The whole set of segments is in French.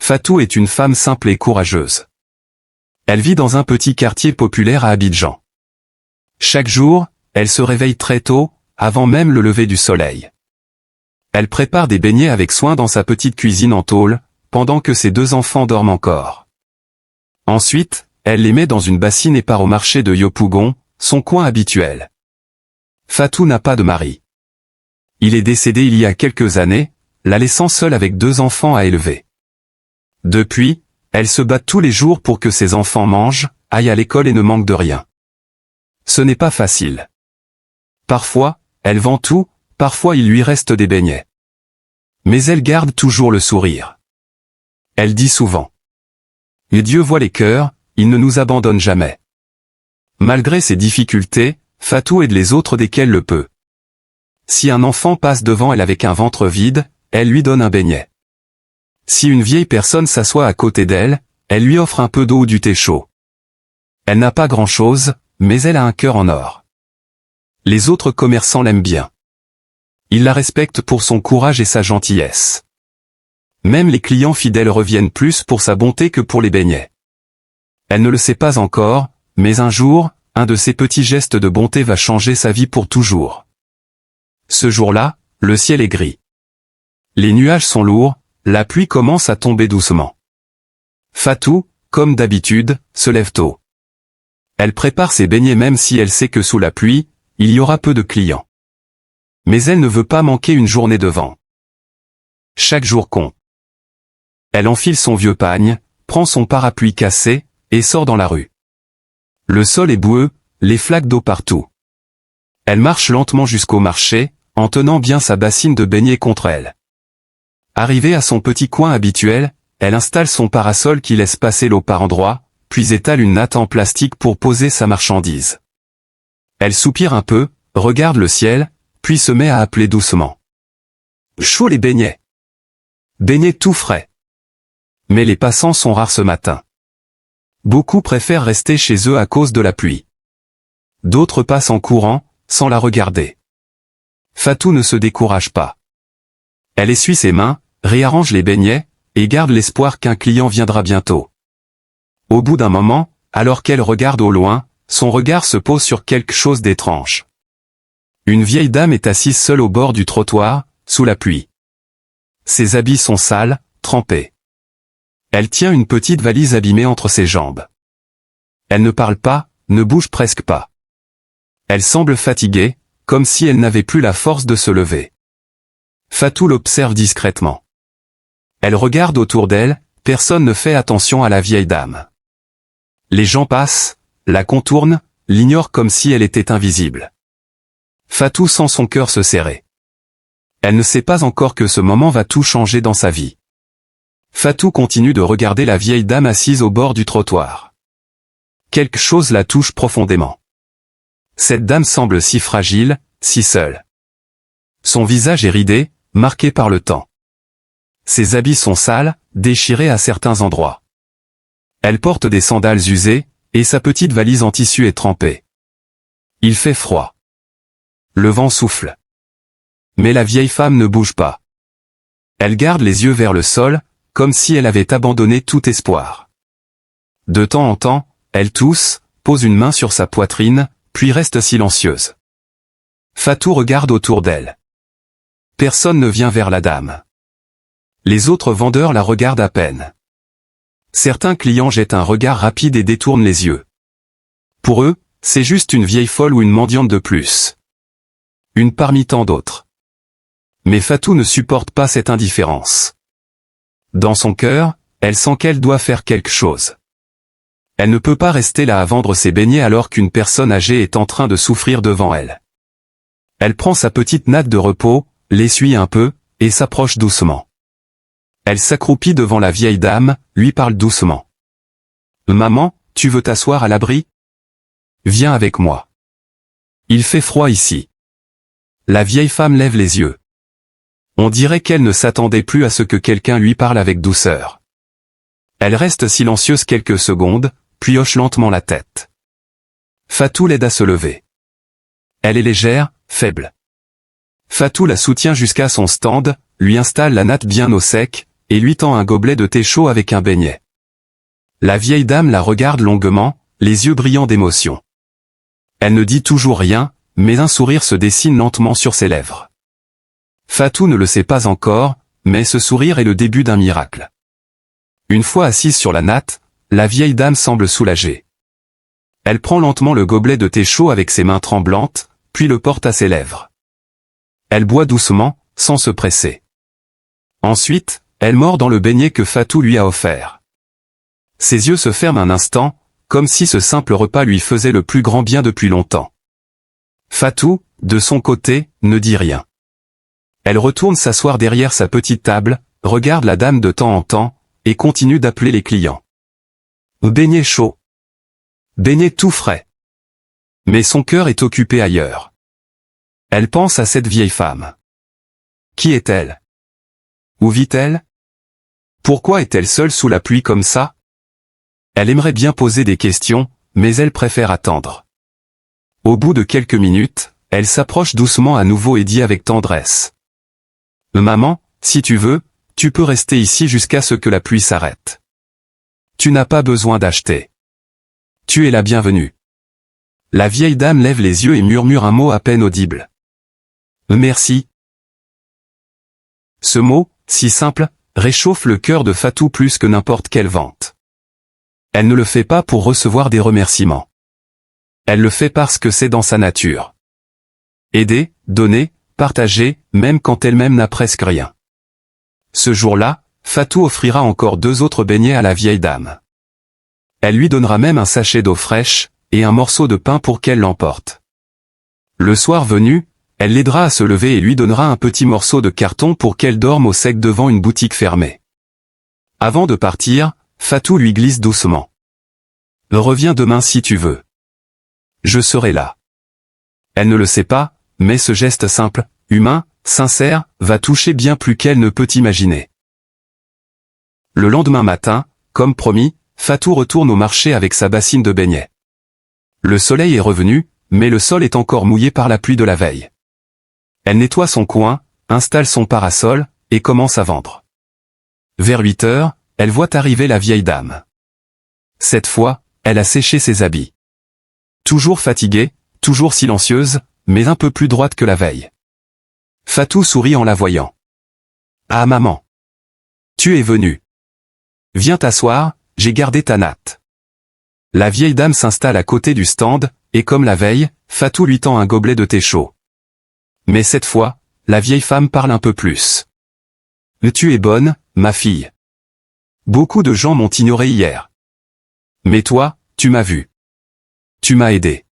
Fatou est une femme simple et courageuse. Elle vit dans un petit quartier populaire à Abidjan. Chaque jour, elle se réveille très tôt, avant même le lever du soleil. Elle prépare des beignets avec soin dans sa petite cuisine en tôle, pendant que ses 2 enfants dorment encore. Ensuite, elle les met dans une bassine et part au marché de Yopougon, son coin habituel. Fatou n'a pas de mari. Il est décédé il y a quelques années, la laissant seule avec 2 enfants à élever. Depuis, elle se bat tous les jours pour que ses enfants mangent, aillent à l'école et ne manquent de rien. Ce n'est pas facile. Parfois, elle vend tout, parfois il lui reste des beignets. Mais elle garde toujours le sourire. Elle dit souvent: « Et Dieu voit les cœurs, il ne nous abandonne jamais. » Malgré ses difficultés, Fatou aide les autres dès qu'elle le peut. Si un enfant passe devant elle avec un ventre vide, elle lui donne un beignet. Si une vieille personne s'assoit à côté d'elle, elle lui offre un peu d'eau ou du thé chaud. Elle n'a pas grand-chose, mais elle a un cœur en or. Les autres commerçants l'aiment bien. Ils la respectent pour son courage et sa gentillesse. Même les clients fidèles reviennent plus pour sa bonté que pour les beignets. Elle ne le sait pas encore, mais un jour, un de ces petits gestes de bonté va changer sa vie pour toujours. Ce jour-là, le ciel est gris. Les nuages sont lourds, la pluie commence à tomber doucement. Fatou, comme d'habitude, se lève tôt. Elle prépare ses beignets même si elle sait que sous la pluie, il y aura peu de clients. Mais elle ne veut pas manquer une journée de vent. Chaque jour compte. Elle enfile son vieux pagne, prend son parapluie cassé, et sort dans la rue. Le sol est boueux, les flaques d'eau partout. Elle marche lentement jusqu'au marché, en tenant bien sa bassine de beignets contre elle. Arrivée à son petit coin habituel, elle installe son parasol qui laisse passer l'eau par endroits, puis étale une natte en plastique pour poser sa marchandise. Elle soupire un peu, regarde le ciel, puis se met à appeler doucement. Chaud les beignets. Beignets tout frais. Mais les passants sont rares ce matin. Beaucoup préfèrent rester chez eux à cause de la pluie. D'autres passent en courant, sans la regarder. Fatou ne se décourage pas. Elle essuie ses mains, réarrange les beignets, et garde l'espoir qu'un client viendra bientôt. Au bout d'un moment, alors qu'elle regarde au loin, son regard se pose sur quelque chose d'étrange. Une vieille dame est assise seule au bord du trottoir, sous la pluie. Ses habits sont sales, trempés. Elle tient une petite valise abîmée entre ses jambes. Elle ne parle pas, ne bouge presque pas. Elle semble fatiguée, comme si elle n'avait plus la force de se lever. Fatou l'observe discrètement. Elle regarde autour d'elle, personne ne fait attention à la vieille dame. Les gens passent, la contournent, l'ignorent comme si elle était invisible. Fatou sent son cœur se serrer. Elle ne sait pas encore que ce moment va tout changer dans sa vie. Fatou continue de regarder la vieille dame assise au bord du trottoir. Quelque chose la touche profondément. Cette dame semble si fragile, si seule. Son visage est ridé, marqué par le temps. Ses habits sont sales, déchirés à certains endroits. Elle porte des sandales usées, et sa petite valise en tissu est trempée. Il fait froid. Le vent souffle. Mais la vieille femme ne bouge pas. Elle garde les yeux vers le sol, comme si elle avait abandonné tout espoir. De temps en temps, elle tousse, pose une main sur sa poitrine, puis reste silencieuse. Fatou regarde autour d'elle. Personne ne vient vers la dame. Les autres vendeurs la regardent à peine. Certains clients jettent un regard rapide et détournent les yeux. Pour eux, c'est juste une vieille folle ou une mendiante de plus. Une parmi tant d'autres. Mais Fatou ne supporte pas cette indifférence. Dans son cœur, elle sent qu'elle doit faire quelque chose. Elle ne peut pas rester là à vendre ses beignets alors qu'une personne âgée est en train de souffrir devant elle. Elle prend sa petite natte de repos, l'essuie un peu, et s'approche doucement. Elle s'accroupit devant la vieille dame, lui parle doucement. « Maman, tu veux t'asseoir à l'abri ? Viens avec moi. Il fait froid ici. » La vieille femme lève les yeux. On dirait qu'elle ne s'attendait plus à ce que quelqu'un lui parle avec douceur. Elle reste silencieuse quelques secondes, puis hoche lentement la tête. Fatou l'aide à se lever. Elle est légère, faible. Fatou la soutient jusqu'à son stand, lui installe la natte bien au sec, et lui tend un gobelet de thé chaud avec un beignet. La vieille dame la regarde longuement, les yeux brillants d'émotion. Elle ne dit toujours rien, mais un sourire se dessine lentement sur ses lèvres. Fatou ne le sait pas encore, mais ce sourire est le début d'un miracle. Une fois assise sur la natte, la vieille dame semble soulagée. Elle prend lentement le gobelet de thé chaud avec ses mains tremblantes, puis le porte à ses lèvres. Elle boit doucement, sans se presser. Ensuite, elle mord dans le beignet que Fatou lui a offert. Ses yeux se ferment un instant, comme si ce simple repas lui faisait le plus grand bien depuis longtemps. Fatou, de son côté, ne dit rien. Elle retourne s'asseoir derrière sa petite table, regarde la dame de temps en temps, et continue d'appeler les clients. Beignet chaud. Beignet tout frais. Mais son cœur est occupé ailleurs. Elle pense à cette vieille femme. Qui est-elle? Où vit-elle? Pourquoi est-elle seule sous la pluie comme ça? Elle aimerait bien poser des questions, mais elle préfère attendre. Au bout de quelques minutes, elle s'approche doucement à nouveau et dit avec tendresse. Maman, si tu veux, tu peux rester ici jusqu'à ce que la pluie s'arrête. Tu n'as pas besoin d'acheter. Tu es la bienvenue. La vieille dame lève les yeux et murmure un mot à peine audible. Merci. Ce mot, si simple, réchauffe le cœur de Fatou plus que n'importe quelle vente. Elle ne le fait pas pour recevoir des remerciements. Elle le fait parce que c'est dans sa nature. Aider, donner, partager, même quand elle-même n'a presque rien. Ce jour-là, Fatou offrira encore 2 autres beignets à la vieille dame. Elle lui donnera même un sachet d'eau fraîche, et un morceau de pain pour qu'elle l'emporte. Le soir venu, elle l'aidera à se lever et lui donnera un petit morceau de carton pour qu'elle dorme au sec devant une boutique fermée. Avant de partir, Fatou lui glisse doucement. Reviens demain si tu veux. Je serai là. Elle ne le sait pas, mais ce geste simple, humain, sincère, va toucher bien plus qu'elle ne peut imaginer. Le lendemain matin, comme promis, Fatou retourne au marché avec sa bassine de beignets. Le soleil est revenu, mais le sol est encore mouillé par la pluie de la veille. Elle nettoie son coin, installe son parasol, et commence à vendre. Vers 8 heures, elle voit arriver la vieille dame. Cette fois, elle a séché ses habits. Toujours fatiguée, toujours silencieuse, mais un peu plus droite que la veille. Fatou sourit en la voyant. Ah maman. Tu es venue. Viens t'asseoir, j'ai gardé ta natte. La vieille dame s'installe à côté du stand, et comme la veille, Fatou lui tend un gobelet de thé chaud. Mais cette fois, la vieille femme parle un peu plus. Tu es bonne, ma fille. Beaucoup de gens m'ont ignoré hier. Mais toi, tu m'as vu. Tu m'as aidé.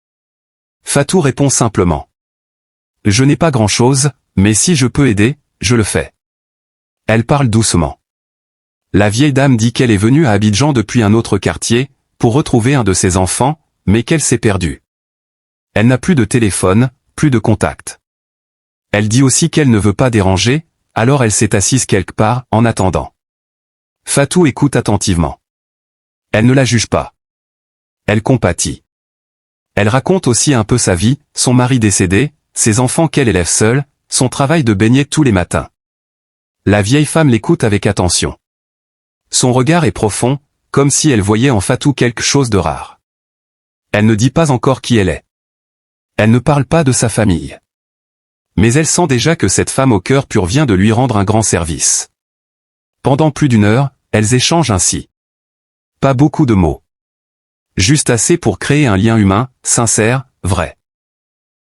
Fatou répond simplement. Je n'ai pas grand-chose, mais si je peux aider, je le fais. Elle parle doucement. La vieille dame dit qu'elle est venue à Abidjan depuis un autre quartier, pour retrouver un de ses enfants, mais qu'elle s'est perdue. Elle n'a plus de téléphone, plus de contact. Elle dit aussi qu'elle ne veut pas déranger, alors elle s'est assise quelque part, en attendant. Fatou écoute attentivement. Elle ne la juge pas. Elle compatit. Elle raconte aussi un peu sa vie, son mari décédé, ses enfants qu'elle élève seule, son travail de beignet tous les matins. La vieille femme l'écoute avec attention. Son regard est profond, comme si elle voyait en Fatou quelque chose de rare. Elle ne dit pas encore qui elle est. Elle ne parle pas de sa famille. Mais elle sent déjà que cette femme au cœur pur vient de lui rendre un grand service. Pendant plus d'1 heure, elles échangent ainsi. Pas beaucoup de mots. Juste assez pour créer un lien humain, sincère, vrai.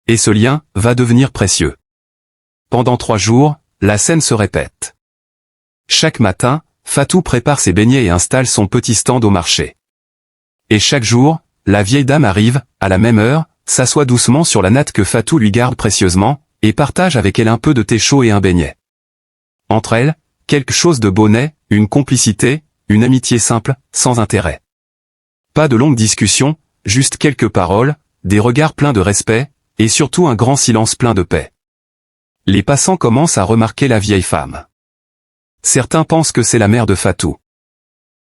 Et ce lien va devenir précieux. Pendant 3 jours, la scène se répète. Chaque matin, Fatou prépare ses beignets et installe son petit stand au marché. Et chaque jour, la vieille dame arrive, à la même heure, s'assoit doucement sur la natte que Fatou lui garde précieusement, et partage avec elle un peu de thé chaud et un beignet. Entre elles, quelque chose de beau naît, une complicité, une amitié simple, sans intérêt. Pas de longues discussions, juste quelques paroles, des regards pleins de respect, et surtout un grand silence plein de paix. Les passants commencent à remarquer la vieille femme. Certains pensent que c'est la mère de Fatou.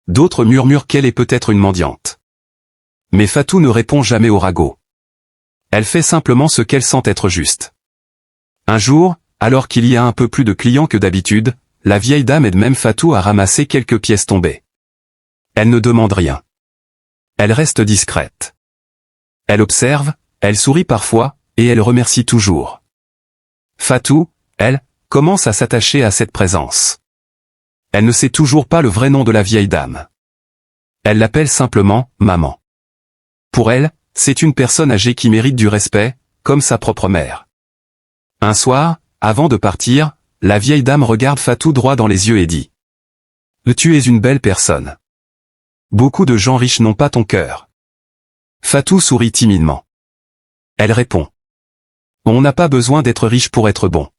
D'autres murmurent qu'elle est peut-être une mendiante. Mais Fatou ne répond jamais au ragot. Elle fait simplement ce qu'elle sent être juste. Un jour, alors qu'il y a un peu plus de clients que d'habitude, la vieille dame aide même Fatou à ramasser quelques pièces tombées. Elle ne demande rien. Elle reste discrète. Elle observe, elle sourit parfois, et elle remercie toujours. Fatou, elle, commence à s'attacher à cette présence. Elle ne sait toujours pas le vrai nom de la vieille dame. Elle l'appelle simplement « maman ». Pour elle, c'est une personne âgée qui mérite du respect, comme sa propre mère. Un soir, avant de partir, la vieille dame regarde Fatou droit dans les yeux et dit « Tu es une belle personne. Beaucoup de gens riches n'ont pas ton cœur. » Fatou sourit timidement. Elle répond « On n'a pas besoin d'être riche pour être bon. »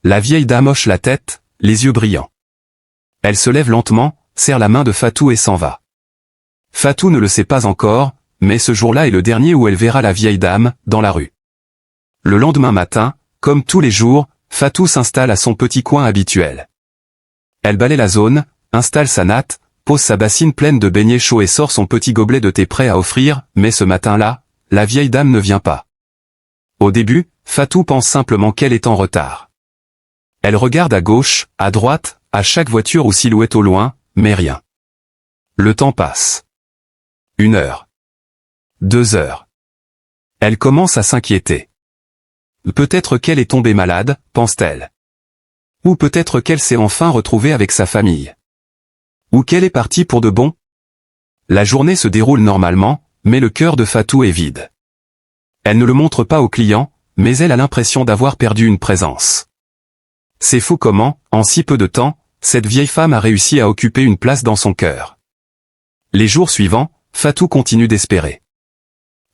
La vieille dame hoche la tête, les yeux brillants. Elle se lève lentement, serre la main de Fatou et s'en va. Fatou ne le sait pas encore, mais ce jour-là est le dernier où elle verra la vieille dame, dans la rue. Le lendemain matin, comme tous les jours, Fatou s'installe à son petit coin habituel. Elle balaie la zone, installe sa natte, pose sa bassine pleine de beignets chauds et sort son petit gobelet de thé prêt à offrir, mais ce matin-là, la vieille dame ne vient pas. Au début, Fatou pense simplement qu'elle est en retard. Elle regarde à gauche, à droite, à chaque voiture ou silhouette au loin, mais rien. Le temps passe. 1 heure. 2 heures. Elle commence à s'inquiéter. Peut-être qu'elle est tombée malade, pense-t-elle. Ou peut-être qu'elle s'est enfin retrouvée avec sa famille. Ou qu'elle est partie pour de bon. La journée se déroule normalement, mais le cœur de Fatou est vide. Elle ne le montre pas aux clients, mais elle a l'impression d'avoir perdu une présence. C'est fou comment, en si peu de temps, cette vieille femme a réussi à occuper une place dans son cœur. Les jours suivants, Fatou continue d'espérer.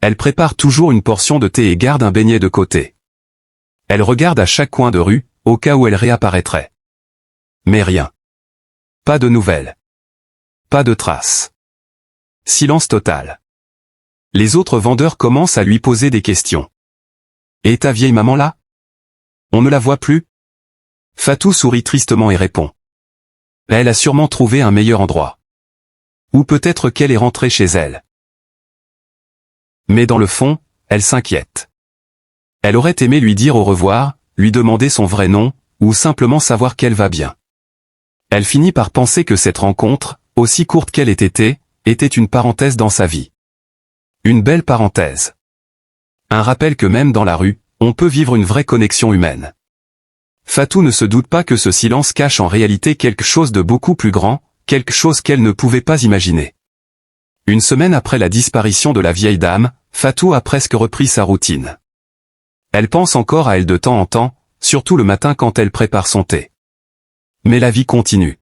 Elle prépare toujours une portion de thé et garde un beignet de côté. Elle regarde à chaque coin de rue, au cas où elle réapparaîtrait. Mais rien. Pas de nouvelles. Pas de traces. Silence total. Les autres vendeurs commencent à lui poser des questions. « Et ta vieille maman là? On ne la voit plus ?» Fatou sourit tristement et répond. « Elle a sûrement trouvé un meilleur endroit. Ou peut-être qu'elle est rentrée chez elle. » Mais dans le fond, elle s'inquiète. Elle aurait aimé lui dire au revoir, lui demander son vrai nom, ou simplement savoir qu'elle va bien. Elle finit par penser que cette rencontre, aussi courte qu'elle ait été, était une parenthèse dans sa vie. Une belle parenthèse. Un rappel que même dans la rue, on peut vivre une vraie connexion humaine. Fatou ne se doute pas que ce silence cache en réalité quelque chose de beaucoup plus grand, quelque chose qu'elle ne pouvait pas imaginer. Une semaine après la disparition de la vieille dame, Fatou a presque repris sa routine. Elle pense encore à elle de temps en temps, surtout le matin quand elle prépare son thé. Mais la vie continue.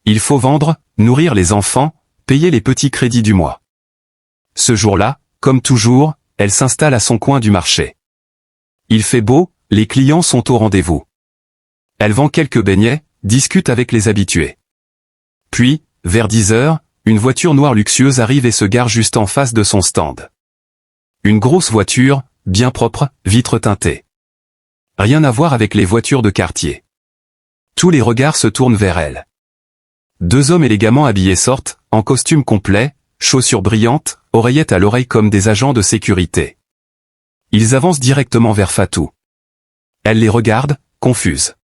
Il faut vendre, nourrir les enfants, payer les petits crédits du mois. Ce jour-là, comme toujours, elle s'installe à son coin du marché. Il fait beau, les clients sont au rendez-vous. Elle vend quelques beignets, discute avec les habitués. Puis, vers 10 heures, une voiture noire luxueuse arrive et se gare juste en face de son stand. Une grosse voiture, bien propre, vitres teintées. Rien à voir avec les voitures de quartier. Tous les regards se tournent vers elle. 2 hommes élégamment habillés sortent, en costume complet, chaussures brillantes, oreillettes à l'oreille comme des agents de sécurité. Ils avancent directement vers Fatou. Elle les regarde, confuse.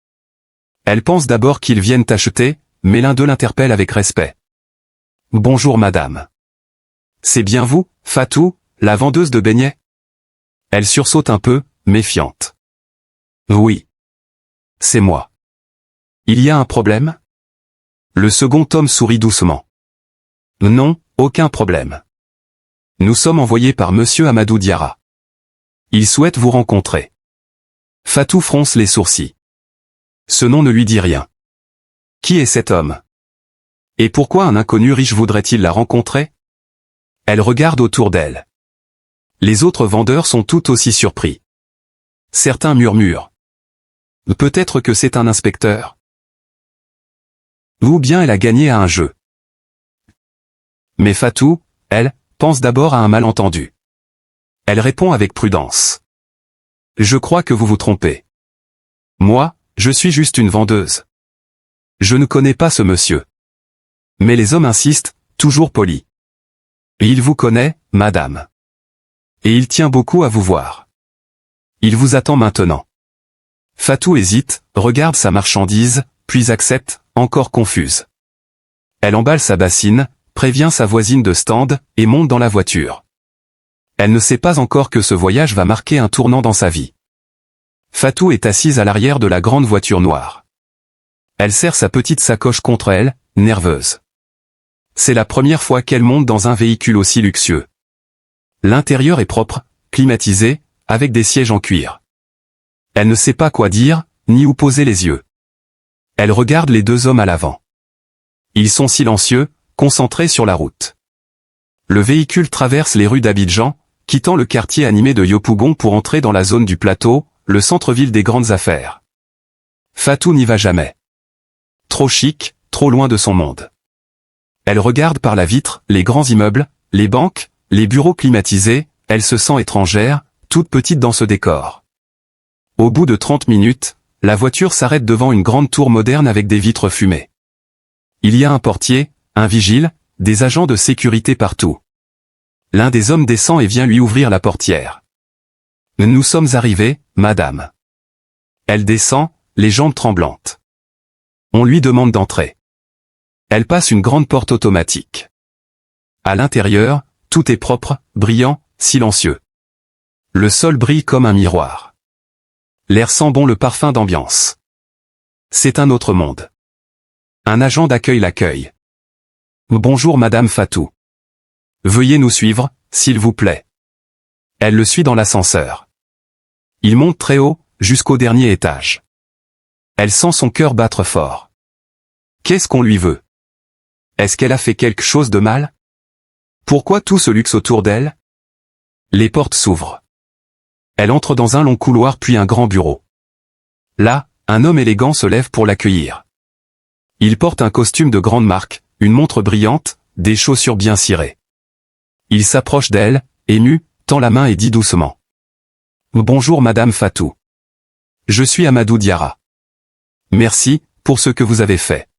Elle pense d'abord qu'ils viennent acheter, mais l'un d'eux l'interpelle avec respect. « Bonjour madame. C'est bien vous, Fatou, la vendeuse de beignets ?» Elle sursaute un peu, méfiante. « Oui. C'est moi. Il y a un problème ?» Le second homme sourit doucement. « Non, aucun problème. Nous sommes envoyés par monsieur Amadou Diarra. Il souhaite vous rencontrer. » Fatou fronce les sourcils. Ce nom ne lui dit rien. Qui est cet homme? Et pourquoi un inconnu riche voudrait-il la rencontrer? Elle regarde autour d'elle. Les autres vendeurs sont tout aussi surpris. Certains murmurent. Peut-être que c'est un inspecteur. Ou bien elle a gagné à un jeu. Mais Fatou, elle, pense d'abord à un malentendu. Elle répond avec prudence. Je crois que vous vous trompez. Moi, je suis juste une vendeuse. Je ne connais pas ce monsieur. Mais les hommes insistent, toujours polis. Et il vous connaît, madame. Et il tient beaucoup à vous voir. Il vous attend maintenant. Fatou hésite, regarde sa marchandise, puis accepte, encore confuse. Elle emballe sa bassine, prévient sa voisine de stand, et monte dans la voiture. Elle ne sait pas encore que ce voyage va marquer un tournant dans sa vie. Fatou est assise à l'arrière de la grande voiture noire. Elle serre sa petite sacoche contre elle, nerveuse. C'est la première fois qu'elle monte dans un véhicule aussi luxueux. L'intérieur est propre, climatisé, avec des sièges en cuir. Elle ne sait pas quoi dire, ni où poser les yeux. Elle regarde les deux hommes à l'avant. Ils sont silencieux, concentrés sur la route. Le véhicule traverse les rues d'Abidjan, quittant le quartier animé de Yopougon pour entrer dans la zone du plateau, le centre-ville des grandes affaires. Fatou n'y va jamais. Trop chic, trop loin de son monde. Elle regarde par la vitre les grands immeubles, les banques, les bureaux climatisés, elle se sent étrangère, toute petite dans ce décor. Au bout de 30 minutes, la voiture s'arrête devant une grande tour moderne avec des vitres fumées. Il y a un portier, un vigile, des agents de sécurité partout. L'un des hommes descend et vient lui ouvrir la portière. « Nous sommes arrivés, madame. » Elle descend, les jambes tremblantes. On lui demande d'entrer. Elle passe une grande porte automatique. À l'intérieur, tout est propre, brillant, silencieux. Le sol brille comme un miroir. L'air sent bon le parfum d'ambiance. C'est un autre monde. Un agent d'accueil l'accueille. « Bonjour madame Fatou. Veuillez nous suivre, s'il vous plaît. » Elle le suit dans l'ascenseur. Il monte très haut, jusqu'au dernier étage. Elle sent son cœur battre fort. Qu'est-ce qu'on lui veut? Est-ce qu'elle a fait quelque chose de mal? Pourquoi tout ce luxe autour d'elle? Les portes s'ouvrent. Elle entre dans un long couloir puis un grand bureau. Là, un homme élégant se lève pour l'accueillir. Il porte un costume de grande marque, une montre brillante, des chaussures bien cirées. Il s'approche d'elle, ému, tend la main et dit doucement. « Bonjour madame Fatou. Je suis Amadou Diarra. Merci, pour ce que vous avez fait. »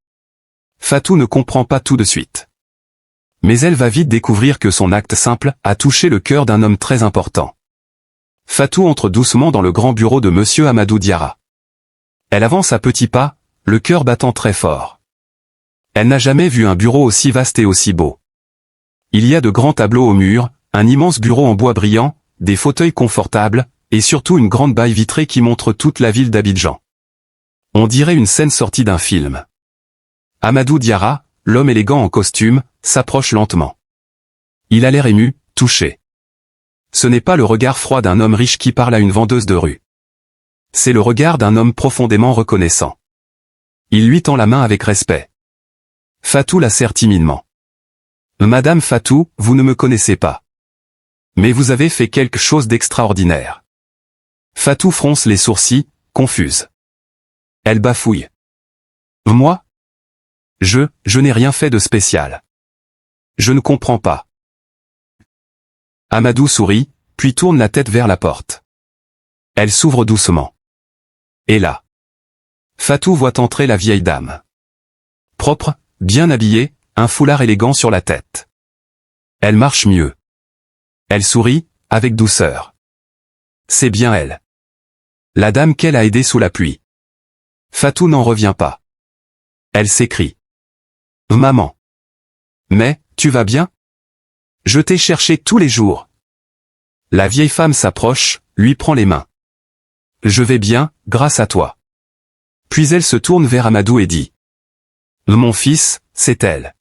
Fatou ne comprend pas tout de suite. Mais elle va vite découvrir que son acte simple a touché le cœur d'un homme très important. Fatou entre doucement dans le grand bureau de monsieur Amadou Diarra. Elle avance à petits pas, le cœur battant très fort. Elle n'a jamais vu un bureau aussi vaste et aussi beau. Il y a de grands tableaux au mur, un immense bureau en bois brillant, des fauteuils confortables, et surtout une grande baille vitrée qui montre toute la ville d'Abidjan. On dirait une scène sortie d'un film. Amadou Diarra, l'homme élégant en costume, s'approche lentement. Il a l'air ému, touché. Ce n'est pas le regard froid d'un homme riche qui parle à une vendeuse de rue. C'est le regard d'un homme profondément reconnaissant. Il lui tend la main avec respect. Fatou la serre timidement. « Madame Fatou, vous ne me connaissez pas. Mais vous avez fait quelque chose d'extraordinaire. » Fatou fronce les sourcils, confuse. Elle bafouille. « Moi ? Je n'ai rien fait de spécial. Je ne comprends pas. » Amadou sourit, puis tourne la tête vers la porte. Elle s'ouvre doucement. Et là, Fatou voit entrer la vieille dame. Propre, bien habillée, un foulard élégant sur la tête. Elle marche mieux. Elle sourit, avec douceur. C'est bien elle. La dame qu'elle a aidée sous la pluie. Fatou n'en revient pas. Elle s'écrie. « Maman. Mais, tu vas bien? Je t'ai cherché tous les jours. » La vieille femme s'approche, lui prend les mains. « Je vais bien, grâce à toi. » Puis elle se tourne vers Amadou et dit. « Mon fils, c'est elle.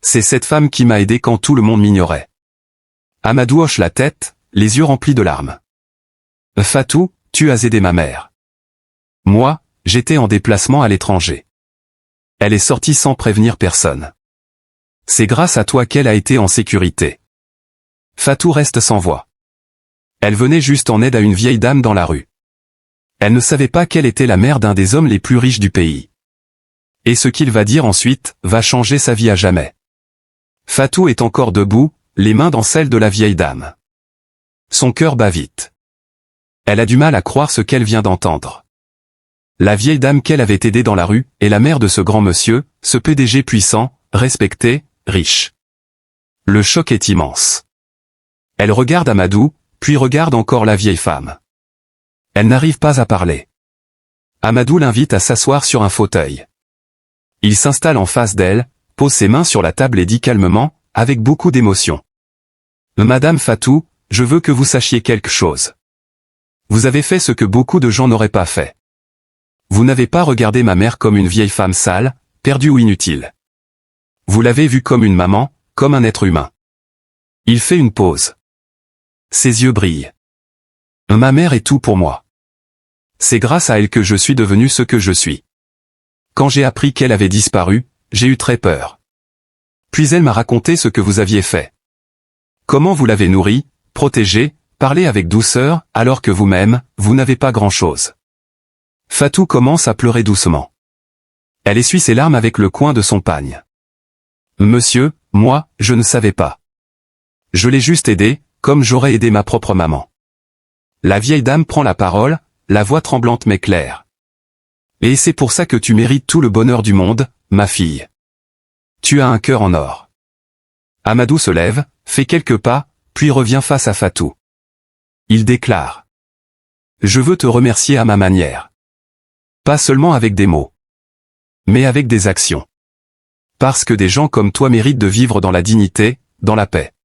C'est cette femme qui m'a aidé quand tout le monde m'ignorait. » Amadou hoche la tête, les yeux remplis de larmes. « Fatou, tu as aidé ma mère. Moi, j'étais en déplacement à l'étranger. Elle est sortie sans prévenir personne. C'est grâce à toi qu'elle a été en sécurité. » Fatou reste sans voix. Elle venait juste en aide à une vieille dame dans la rue. Elle ne savait pas qu'elle était la mère d'un des hommes les plus riches du pays. Et ce qu'il va dire ensuite, va changer sa vie à jamais. Fatou est encore debout, les mains dans celles de la vieille dame. Son cœur bat vite. Elle a du mal à croire ce qu'elle vient d'entendre. La vieille dame qu'elle avait aidée dans la rue est la mère de ce grand monsieur, ce PDG puissant, respecté, riche. Le choc est immense. Elle regarde Amadou, puis regarde encore la vieille femme. Elle n'arrive pas à parler. Amadou l'invite à s'asseoir sur un fauteuil. Il s'installe en face d'elle, pose ses mains sur la table et dit calmement, avec beaucoup d'émotion. Madame Fatou, je veux que vous sachiez quelque chose. Vous avez fait ce que beaucoup de gens n'auraient pas fait. Vous n'avez pas regardé ma mère comme une vieille femme sale, perdue ou inutile. Vous l'avez vue comme une maman, comme un être humain. Il fait une pause. Ses yeux brillent. Ma mère est tout pour moi. C'est grâce à elle que je suis devenu ce que je suis. Quand j'ai appris qu'elle avait disparu, j'ai eu très peur. Puis elle m'a raconté ce que vous aviez fait. Comment vous l'avez nourrie, protégée, parlé avec douceur, alors que vous-même, vous n'avez pas grand-chose. Fatou commence à pleurer doucement. Elle essuie ses larmes avec le coin de son pagne. Monsieur, moi, je ne savais pas. Je l'ai juste aidé, comme j'aurais aidé ma propre maman. La vieille dame prend la parole, la voix tremblante mais claire. Et c'est pour ça que tu mérites tout le bonheur du monde, ma fille. Tu as un cœur en or. Amadou se lève, fait quelques pas, puis revient face à Fatou. Il déclare. Je veux te remercier à ma manière. Pas seulement avec des mots. Mais avec des actions. Parce que des gens comme toi méritent de vivre dans la dignité, dans la paix.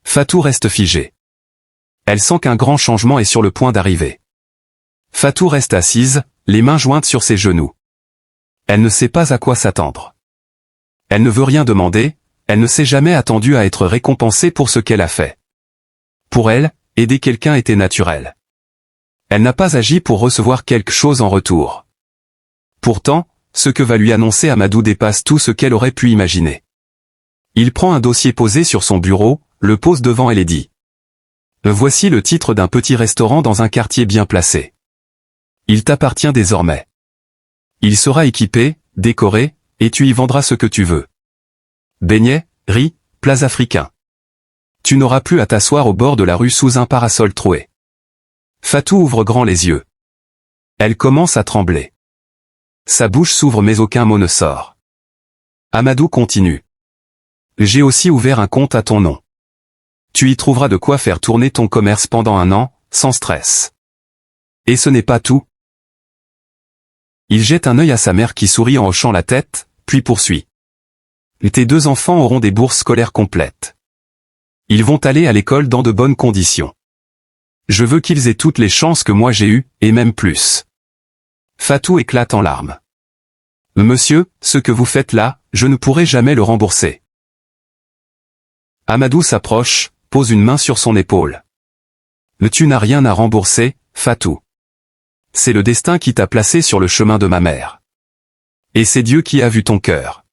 Fatou reste figée. Elle sent qu'un grand changement est sur le point d'arriver. Fatou reste assise, les mains jointes sur ses genoux. Elle ne sait pas à quoi s'attendre. Elle ne veut rien demander, elle ne s'est jamais attendue à être récompensée pour ce qu'elle a fait. Pour elle, aider quelqu'un était naturel. Elle n'a pas agi pour recevoir quelque chose en retour. Pourtant, ce que va lui annoncer Amadou dépasse tout ce qu'elle aurait pu imaginer. Il prend un dossier posé sur son bureau, le pose devant elle et dit. Voici le titre d'un petit restaurant dans un quartier bien placé. Il t'appartient désormais. Il sera équipé, décoré, et tu y vendras ce que tu veux. Beignets, riz, plats africains. Tu n'auras plus à t'asseoir au bord de la rue sous un parasol troué. Fatou ouvre grand les yeux. Elle commence à trembler. Sa bouche s'ouvre mais aucun mot ne sort. Amadou continue. J'ai aussi ouvert un compte à ton nom. Tu y trouveras de quoi faire tourner ton commerce pendant 1 an, sans stress. Et ce n'est pas tout. Il jette un œil à sa mère qui sourit en hochant la tête, puis poursuit. Tes 2 enfants auront des bourses scolaires complètes. Ils vont aller à l'école dans de bonnes conditions. Je veux qu'ils aient toutes les chances que moi j'ai eues, et même plus. Fatou éclate en larmes. Monsieur, ce que vous faites là, je ne pourrai jamais le rembourser. Amadou s'approche, pose une main sur son épaule. Tu n'as rien à rembourser, Fatou. C'est le destin qui t'a placé sur le chemin de ma mère. Et c'est Dieu qui a vu ton cœur.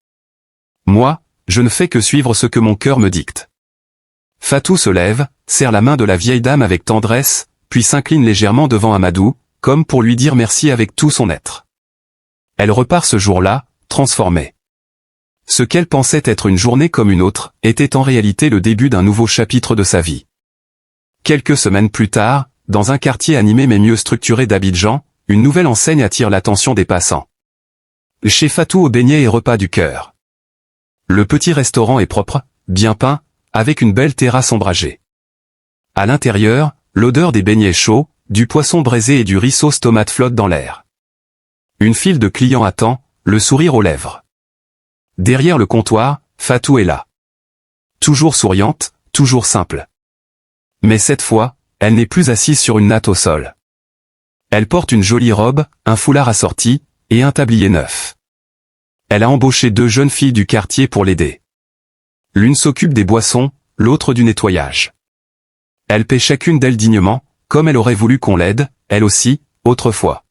Moi, je ne fais que suivre ce que mon cœur me dicte. Fatou se lève, serre la main de la vieille dame avec tendresse, puis s'incline légèrement devant Amadou, comme pour lui dire merci avec tout son être. Elle repart ce jour-là, transformée. Ce qu'elle pensait être une journée comme une autre, était en réalité le début d'un nouveau chapitre de sa vie. Quelques semaines plus tard, dans un quartier animé mais mieux structuré d'Abidjan, une nouvelle enseigne attire l'attention des passants. Chez Fatou aux beignets et repas du cœur. Le petit restaurant est propre, bien peint, avec une belle terrasse ombragée. À l'intérieur, l'odeur des beignets chauds, du poisson braisé et du riz sauce tomate flotte dans l'air. Une file de clients attend, le sourire aux lèvres. Derrière le comptoir, Fatou est là. Toujours souriante, toujours simple. Mais cette fois, elle n'est plus assise sur une natte au sol. Elle porte une jolie robe, un foulard assorti, et un tablier neuf. Elle a embauché 2 jeunes filles du quartier pour l'aider. L'une s'occupe des boissons, l'autre du nettoyage. Elle paie chacune d'elles dignement, comme elle aurait voulu qu'on l'aide, elle aussi, autrefois.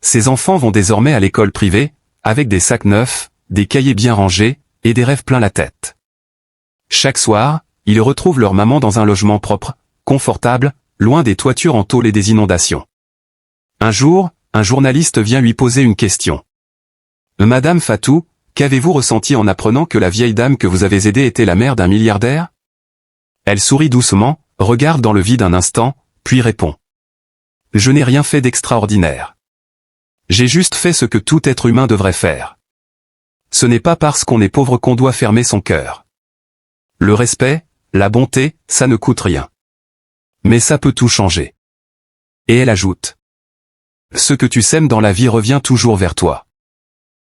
Ses enfants vont désormais à l'école privée, avec des sacs neufs, des cahiers bien rangés, et des rêves plein la tête. Chaque soir, ils retrouvent leur maman dans un logement propre, confortable, loin des toitures en tôle et des inondations. Un jour, un journaliste vient lui poser une question. Madame Fatou, qu'avez-vous ressenti en apprenant que la vieille dame que vous avez aidée était la mère d'un milliardaire? Elle sourit doucement, regarde dans le vide un instant, puis répond. Je n'ai rien fait d'extraordinaire. J'ai juste fait ce que tout être humain devrait faire. Ce n'est pas parce qu'on est pauvre qu'on doit fermer son cœur. Le respect, la bonté, ça ne coûte rien. Mais ça peut tout changer. Et elle ajoute. Ce que tu sèmes dans la vie revient toujours vers toi.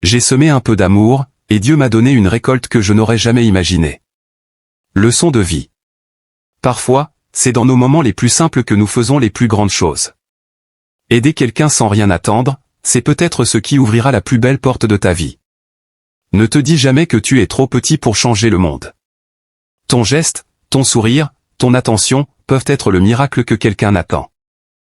J'ai semé un peu d'amour, et Dieu m'a donné une récolte que je n'aurais jamais imaginée. Leçon de vie. Parfois, c'est dans nos moments les plus simples que nous faisons les plus grandes choses. Aider quelqu'un sans rien attendre, c'est peut-être ce qui ouvrira la plus belle porte de ta vie. Ne te dis jamais que tu es trop petit pour changer le monde. Ton geste, ton sourire, ton attention, peuvent être le miracle que quelqu'un attend.